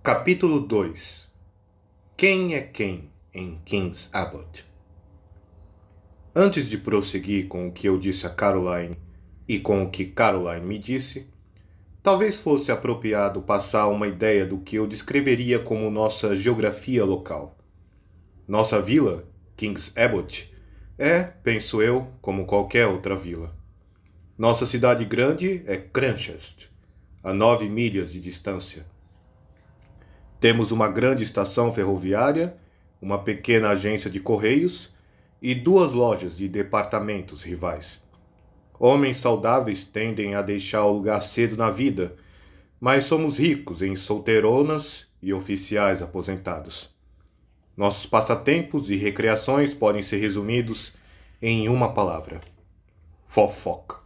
Capítulo 2. Quem é quem em King's Abbot? Antes de prosseguir com o que eu disse a Caroline e com o que Caroline me disse, talvez fosse apropriado passar uma ideia do que eu descreveria como nossa geografia local. Nossa vila, King's Abbot, penso eu, como qualquer outra vila. Nossa cidade grande é Cranchest, a 9 milhas de distância. Temos uma grande estação ferroviária, uma pequena agência de correios e 2 lojas de departamentos rivais. Homens saudáveis tendem a deixar o lugar cedo na vida, mas somos ricos em solteironas e oficiais aposentados. Nossos passatempos e recreações podem ser resumidos em uma palavra: fofoca.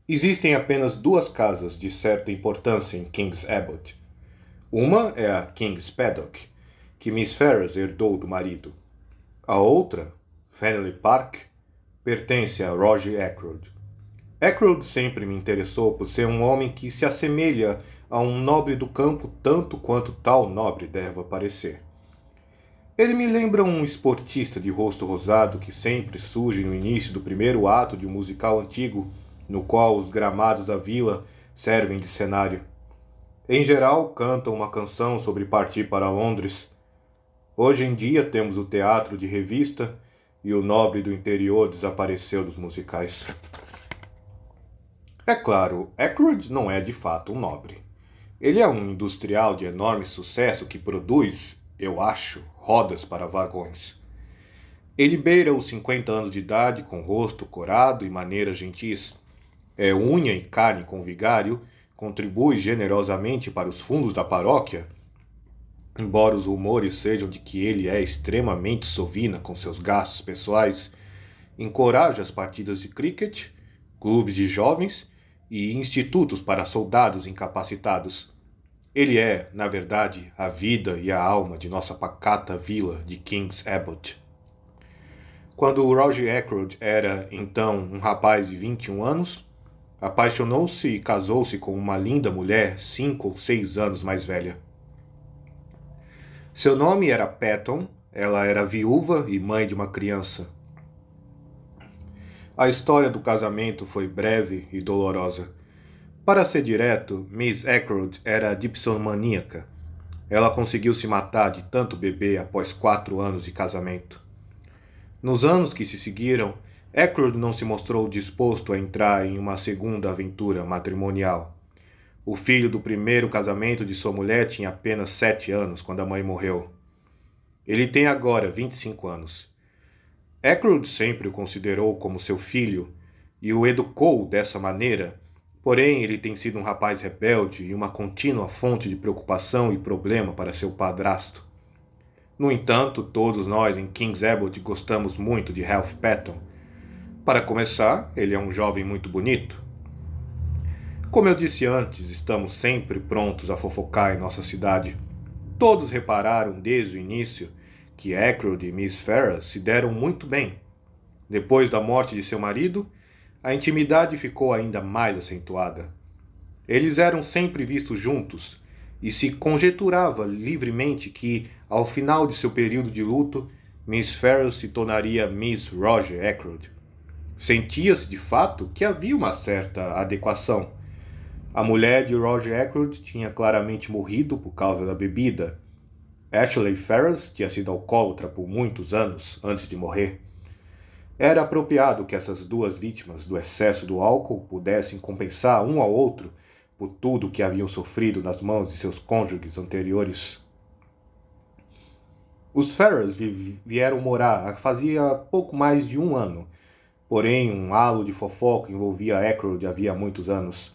Existem apenas 2 casas de certa importância em King's Abbot. Uma é a King's Paddock, que Miss Ferrars herdou do marido. A outra, Feneley Park, pertence a Roger Ackroyd. Ackroyd sempre me interessou por ser um homem que se assemelha a um nobre do campo tanto quanto tal nobre deve parecer. Ele me lembra um esportista de rosto rosado que sempre surge no início do primeiro ato de um musical antigo, no qual os gramados da vila servem de cenário. Em geral, cantam uma canção sobre partir para Londres. Hoje em dia temos o teatro de revista e o nobre do interior desapareceu dos musicais. É claro, Ackroyd não é de fato um nobre. Ele é um industrial de enorme sucesso que produz, eu acho, rodas para vagões. Ele beira os 50 anos de idade com rosto corado e maneiras gentis. É unha e carne com vigário, contribui generosamente para os fundos da paróquia, embora os rumores sejam de que ele é extremamente sovina com seus gastos pessoais, encoraja as partidas de cricket, clubes de jovens e institutos para soldados incapacitados. Ele é, na verdade, a vida e a alma de nossa pacata vila de King's Abbot. Quando Roger Ackroyd era, então, um rapaz de 21 anos, apaixonou-se e casou-se com uma linda mulher 5 ou 6 anos mais velha. Seu nome era Patton, ela era viúva e mãe de uma criança. A história do casamento foi breve e dolorosa. Para ser direto, Miss Ackroyd era dipsomaníaca. Ela conseguiu se matar de tanto beber após 4 anos de casamento. Nos anos que se seguiram, Ackroyd não se mostrou disposto a entrar em uma segunda aventura matrimonial. O filho do primeiro casamento de sua mulher tinha apenas 7 anos quando a mãe morreu. Ele tem agora 25 anos. Ackroyd sempre o considerou como seu filho e o educou dessa maneira, porém ele tem sido um rapaz rebelde e uma contínua fonte de preocupação e problema para seu padrasto. No entanto, todos nós em King's Abbot gostamos muito de Ralph Patton. Para começar, ele é um jovem muito bonito. Como eu disse antes, estamos sempre prontos a fofocar em nossa cidade. Todos repararam desde o início que Ackroyd e Miss Ferrars se deram muito bem. Depois da morte de seu marido, a intimidade ficou ainda mais acentuada. Eles eram sempre vistos juntos, e se conjeturava livremente que, ao final de seu período de luto, Miss Ferrars se tornaria Miss Roger Ackroyd. Sentia-se, de fato, que havia uma certa adequação. A mulher de Roger Ackroyd tinha claramente morrido por causa da bebida. Ashley Ferrars tinha sido alcoólatra por muitos anos antes de morrer. Era apropriado que essas 2 vítimas do excesso do álcool pudessem compensar um ao outro por tudo que haviam sofrido nas mãos de seus cônjuges anteriores. Os Ferrars vieram morar fazia pouco mais de 1 ano. Porém, um halo de fofoca envolvia Ackroyd havia muitos anos.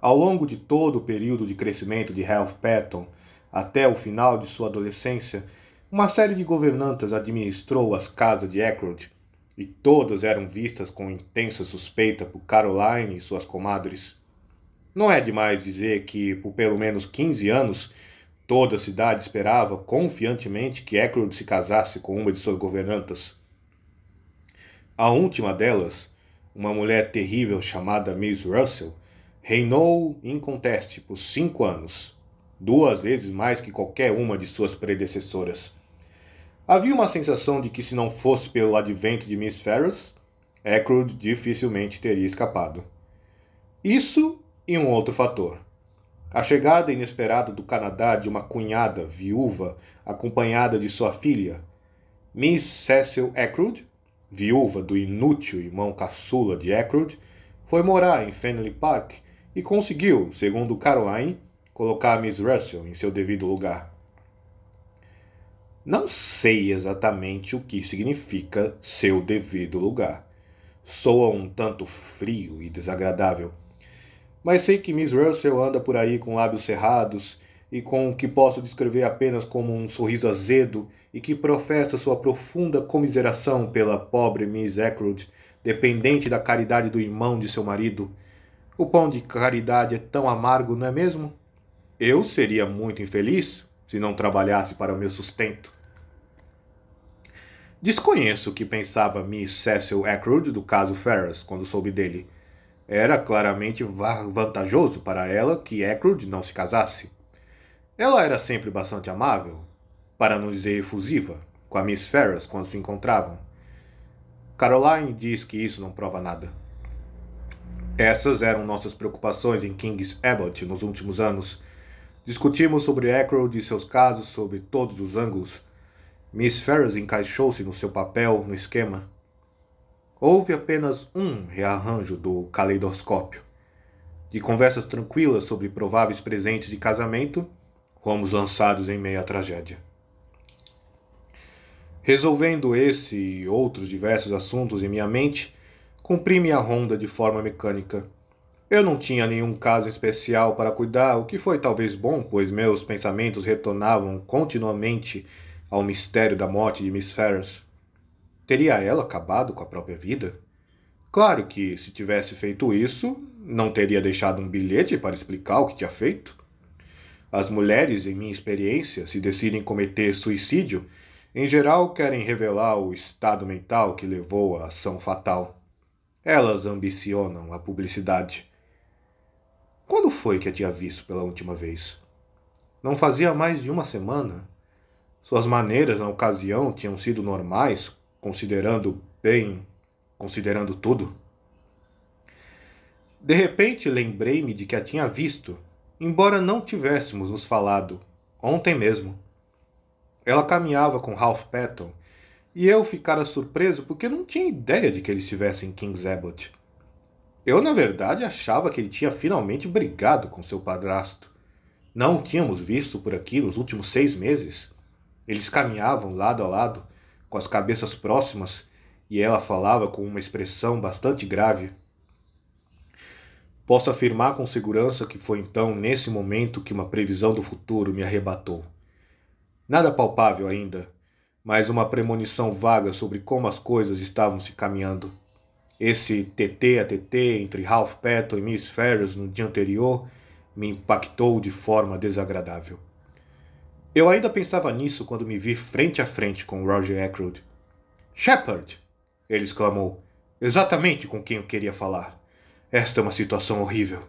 Ao longo de todo o período de crescimento de Ralph Patton, até o final de sua adolescência, uma série de governantas administrou as casas de Ackroyd, e todas eram vistas com intensa suspeita por Caroline e suas comadres. Não é demais dizer que, por pelo menos 15 anos, toda a cidade esperava confiantemente que Ackroyd se casasse com uma de suas governantas. A última delas, uma mulher terrível chamada Miss Russell, reinou inconteste por 5 anos, 2 vezes mais que qualquer uma de suas predecessoras. Havia uma sensação de que, se não fosse pelo advento de Miss Ferrars, Ackroyd dificilmente teria escapado. Isso e um outro fator. A chegada inesperada do Canadá de uma cunhada viúva acompanhada de sua filha, Miss Cecil Ackroyd, viúva do inútil irmão caçula de Ackroyd, foi morar em Feneley Park e conseguiu, segundo Caroline, colocar Miss Russell em seu devido lugar. Não sei exatamente o que significa seu devido lugar. Soa um tanto frio e desagradável. Mas sei que Miss Russell anda por aí com lábios cerrados e com o que posso descrever apenas como um sorriso azedo e que professa sua profunda comiseração pela pobre Miss Ackroyd, dependente da caridade do irmão de seu marido. O pão de caridade é tão amargo, não é mesmo? Eu seria muito infeliz se não trabalhasse para o meu sustento. Desconheço o que pensava Miss Cecil Ackroyd do caso Ferrars quando soube dele. Era claramente vantajoso para ela que Ackroyd não se casasse. Ela era sempre bastante amável, para não dizer efusiva, com a Miss Ferrars quando se encontravam. Caroline diz que isso não prova nada. Essas eram nossas preocupações em King's Abbot nos últimos anos. Discutimos sobre Ackroyd e seus casos sob todos os ângulos. Miss Ferrars encaixou-se no seu papel no esquema. Houve apenas um rearranjo do caleidoscópio. De conversas tranquilas sobre prováveis presentes de casamento, fomos lançados em meio à tragédia. Resolvendo esse e outros diversos assuntos em minha mente, cumpri minha ronda de forma mecânica. Eu não tinha nenhum caso especial para cuidar, o que foi talvez bom, pois meus pensamentos retornavam continuamente ao mistério da morte de Miss Ferrars. Teria ela acabado com a própria vida? Claro que, se tivesse feito isso, não teria deixado um bilhete para explicar o que tinha feito. As mulheres, em minha experiência, se decidem cometer suicídio, em geral querem revelar o estado mental que levou à ação fatal. Elas ambicionam a publicidade. Quando foi que a tinha visto pela última vez? Não fazia mais de uma semana. Suas maneiras na ocasião tinham sido normais, considerando tudo. De repente lembrei-me de que a tinha visto, embora não tivéssemos nos falado, ontem mesmo. Ela caminhava com Ralph Patton, e eu ficara surpreso porque não tinha ideia de que ele estivesse em King's Abbot. Eu, na verdade, achava que ele tinha finalmente brigado com seu padrasto. Não o tínhamos visto por aqui nos últimos 6 meses. Eles caminhavam lado a lado, com as cabeças próximas, e ela falava com uma expressão bastante grave. Posso afirmar com segurança que foi então, nesse momento, que uma previsão do futuro me arrebatou. Nada palpável ainda, mas uma premonição vaga sobre como as coisas estavam se caminhando. Esse TT a TT entre Ralph Patton e Miss Ferrars no dia anterior me impactou de forma desagradável. Eu ainda pensava nisso quando me vi frente a frente com Roger Ackroyd. Shepard! Ele exclamou. Exatamente com quem eu queria falar. Esta é uma situação horrível.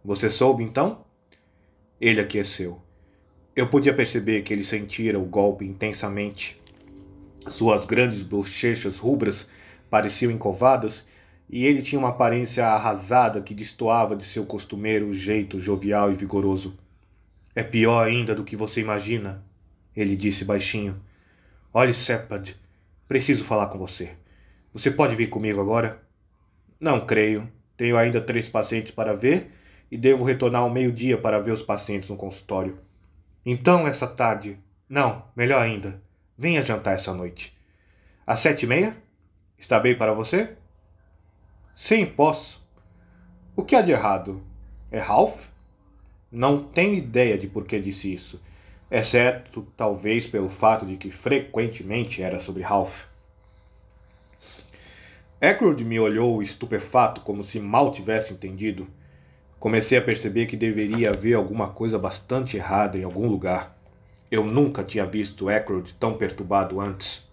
Você soube, então? Ele aqueceu. Eu podia perceber que ele sentira o golpe intensamente. Suas grandes bochechas rubras pareciam encovadas e ele tinha uma aparência arrasada que destoava de seu costumeiro jeito jovial e vigoroso. É pior ainda do que você imagina, ele disse baixinho. Olhe, Shepard, preciso falar com você. Você pode vir comigo agora? Não creio. Tenho ainda 3 pacientes para ver e devo retornar ao meio-dia para ver os pacientes no consultório. Então, essa tarde... Não, melhor ainda. Venha jantar essa noite. Às 7h30? Está bem para você? Sim, posso. O que há de errado? É Ralph? Não tenho ideia de por que disse isso, exceto talvez pelo fato de que frequentemente era sobre Ralph. Ackroyd me olhou estupefato, como se mal tivesse entendido. Comecei a perceber que deveria haver alguma coisa bastante errada em algum lugar. Eu nunca tinha visto Ackroyd tão perturbado antes.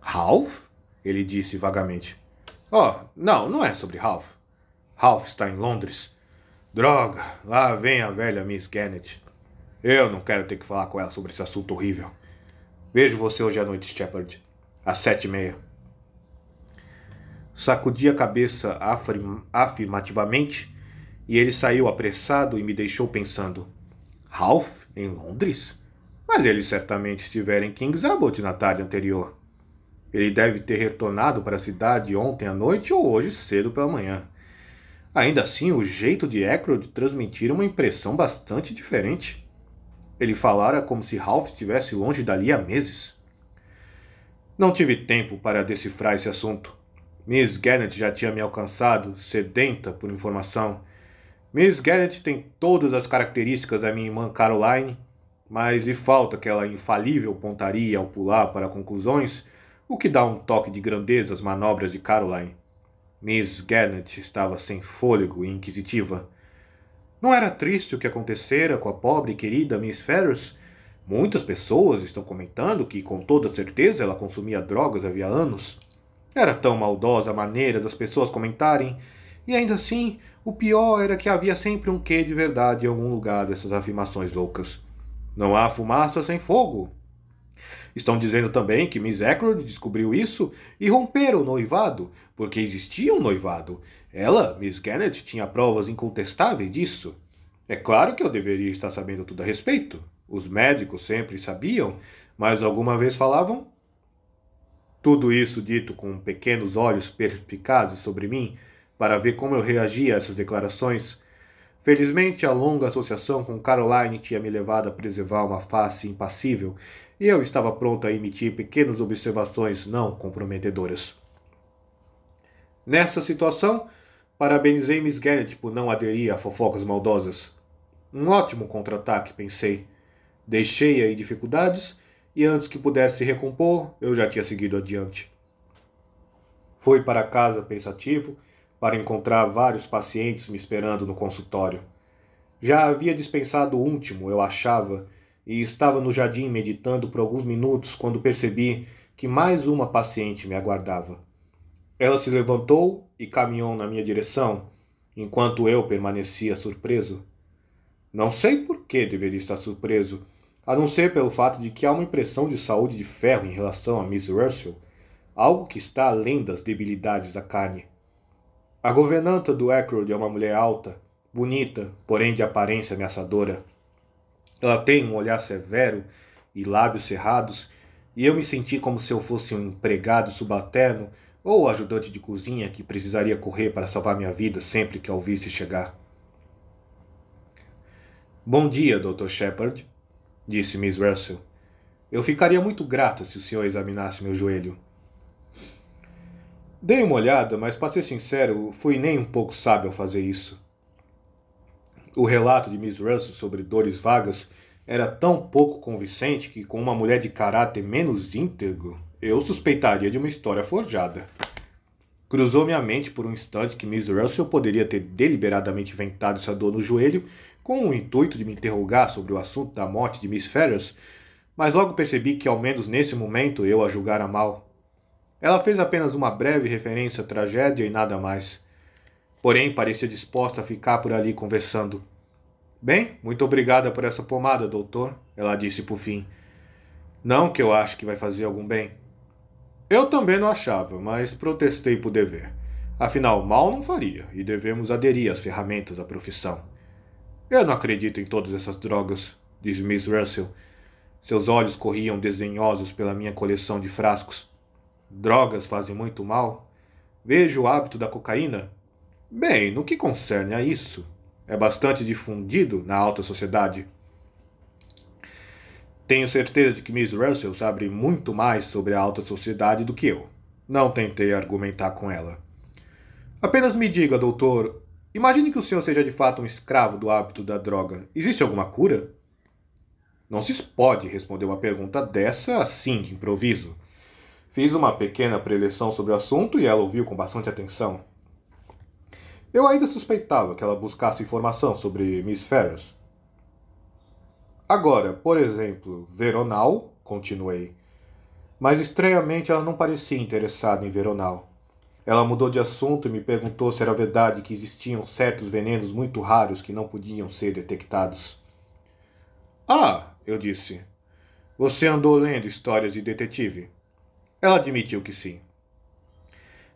Ralph? Ele disse vagamente. Oh, não é sobre Ralph. Ralph está em Londres. Droga, lá vem a velha Miss Gannett. Eu não quero ter que falar com ela sobre esse assunto horrível. Vejo você hoje à noite, Shepard. Às 7h30. Sacudi a cabeça afirmativamente e ele saiu apressado e me deixou pensando. Ralph, em Londres? Mas ele certamente estivera em King's Abbot na tarde anterior. Ele deve ter retornado para a cidade ontem à noite ou hoje cedo pela manhã. Ainda assim, o jeito de Ackroyd transmitir uma impressão bastante diferente. Ele falara como se Ralph estivesse longe dali há meses. Não tive tempo para decifrar esse assunto. Miss Gannett já tinha me alcançado, sedenta por informação. Miss Gannett tem todas as características da minha irmã Caroline, mas lhe falta aquela infalível pontaria ao pular para conclusões, o que dá um toque de grandeza às manobras de Caroline. Miss Gannett estava sem fôlego e inquisitiva. Não era triste o que acontecera com a pobre e querida Miss Ferrars? Muitas pessoas estão comentando que, com toda certeza, ela consumia drogas havia anos. Era tão maldosa a maneira das pessoas comentarem, e ainda assim, o pior era que havia sempre um quê de verdade em algum lugar dessas afirmações loucas. Não há fumaça sem fogo. Estão dizendo também que Miss Ackroyd descobriu isso e romperam o noivado, porque existia um noivado. Ela, Miss Gannett, tinha provas incontestáveis disso. É claro que eu deveria estar sabendo tudo a respeito. Os médicos sempre sabiam, mas alguma vez falavam? Tudo isso dito com pequenos olhos perspicazes sobre mim, para ver como eu reagia a essas declarações. Felizmente, a longa associação com Caroline tinha me levado a preservar uma face impassível, e eu estava pronto a emitir pequenas observações não comprometedoras. Nessa situação, parabenizei Miss Gannett por não aderir a fofocas maldosas. Um ótimo contra-ataque, pensei. Deixei-a em dificuldades, e antes que pudesse se recompor, eu já tinha seguido adiante. Fui para casa pensativo, para encontrar vários pacientes me esperando no consultório. Já havia dispensado o último, eu achava, e estava no jardim meditando por alguns minutos quando percebi que mais uma paciente me aguardava. Ela se levantou e caminhou na minha direção, enquanto eu permanecia surpreso. Não sei por que deveria estar surpreso, a não ser pelo fato de que há uma impressão de saúde de ferro em relação a Miss Russell, algo que está além das debilidades da carne. A governanta do Ackroyd é uma mulher alta, bonita, porém de aparência ameaçadora. Ela tem um olhar severo e lábios cerrados, e eu me senti como se eu fosse um empregado subalterno ou ajudante de cozinha que precisaria correr para salvar minha vida sempre que a ouvisse chegar. Bom dia, Dr. Shepard, disse Miss Russell. Eu ficaria muito grato se o senhor examinasse meu joelho. Dei uma olhada, mas, para ser sincero, fui nem um pouco sábio ao fazer isso. O relato de Miss Russell sobre dores vagas era tão pouco convincente que, com uma mulher de caráter menos íntegro, eu suspeitaria de uma história forjada. Cruzou minha mente por um instante que Miss Russell poderia ter deliberadamente inventado essa dor no joelho com o intuito de me interrogar sobre o assunto da morte de Miss Ferrars, mas logo percebi que, ao menos nesse momento, eu a julgara mal. Ela fez apenas uma breve referência à tragédia e nada mais. Porém, parecia disposta a ficar por ali conversando. Bem, muito obrigada por essa pomada, doutor, ela disse por fim. Não que eu ache que vai fazer algum bem. Eu também não achava, mas protestei por dever. Afinal, mal não faria, e devemos aderir às ferramentas da profissão. Eu não acredito em todas essas drogas, disse Miss Russell. Seus olhos corriam desdenhosos pela minha coleção de frascos. Drogas fazem muito mal? Vejo o hábito da cocaína. Bem, no que concerne a isso, é bastante difundido na alta sociedade. Tenho certeza de que Miss Russell sabe muito mais sobre a alta sociedade do que eu. Não tentei argumentar com ela. Apenas me diga, doutor, imagine que o senhor seja de fato um escravo do hábito da droga. Existe alguma cura? Não se pode responder uma pergunta dessa assim, de improviso. Fiz uma pequena preleção sobre o assunto e ela ouviu com bastante atenção. Eu ainda suspeitava que ela buscasse informação sobre Miss Ferrars. Agora, por exemplo, Veronal, continuei. Mas estranhamente ela não parecia interessada em Veronal. Ela mudou de assunto e me perguntou se era verdade que existiam certos venenos muito raros que não podiam ser detectados. Ah, eu disse. Você andou lendo histórias de detetive? Ela admitiu que sim.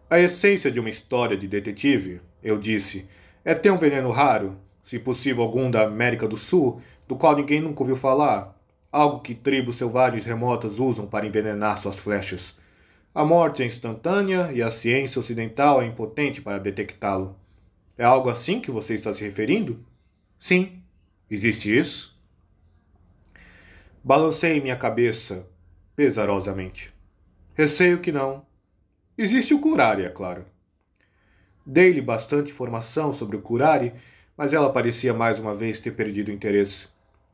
A essência de uma história de detetive, eu disse, é ter um veneno raro, se possível algum da América do Sul, do qual ninguém nunca ouviu falar, algo que tribos selvagens remotas usam para envenenar suas flechas. A morte é instantânea e a ciência ocidental é impotente para detectá-lo. É algo assim que você está se referindo? Sim. Existe isso? Balancei minha cabeça pesarosamente. Receio que não. Existe o curare, é claro. Dei-lhe bastante informação sobre o curare, mas ela parecia mais uma vez ter perdido o interesse.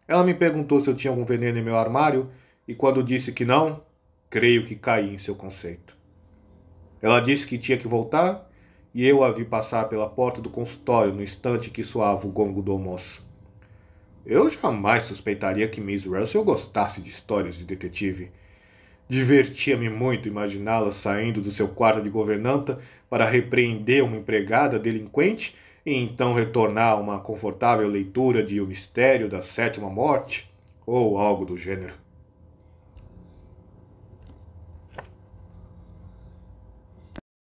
Ela me perguntou se eu tinha algum veneno em meu armário, e quando disse que não, creio que caí em seu conceito. Ela disse que tinha que voltar, e eu a vi passar pela porta do consultório no instante que soava o gongo do almoço. Eu jamais suspeitaria que Miss Russell gostasse de histórias de detetive. Divertia-me muito imaginá-la saindo do seu quarto de governanta para repreender uma empregada delinquente e então retornar a uma confortável leitura de O Mistério da Sétima Morte, ou algo do gênero.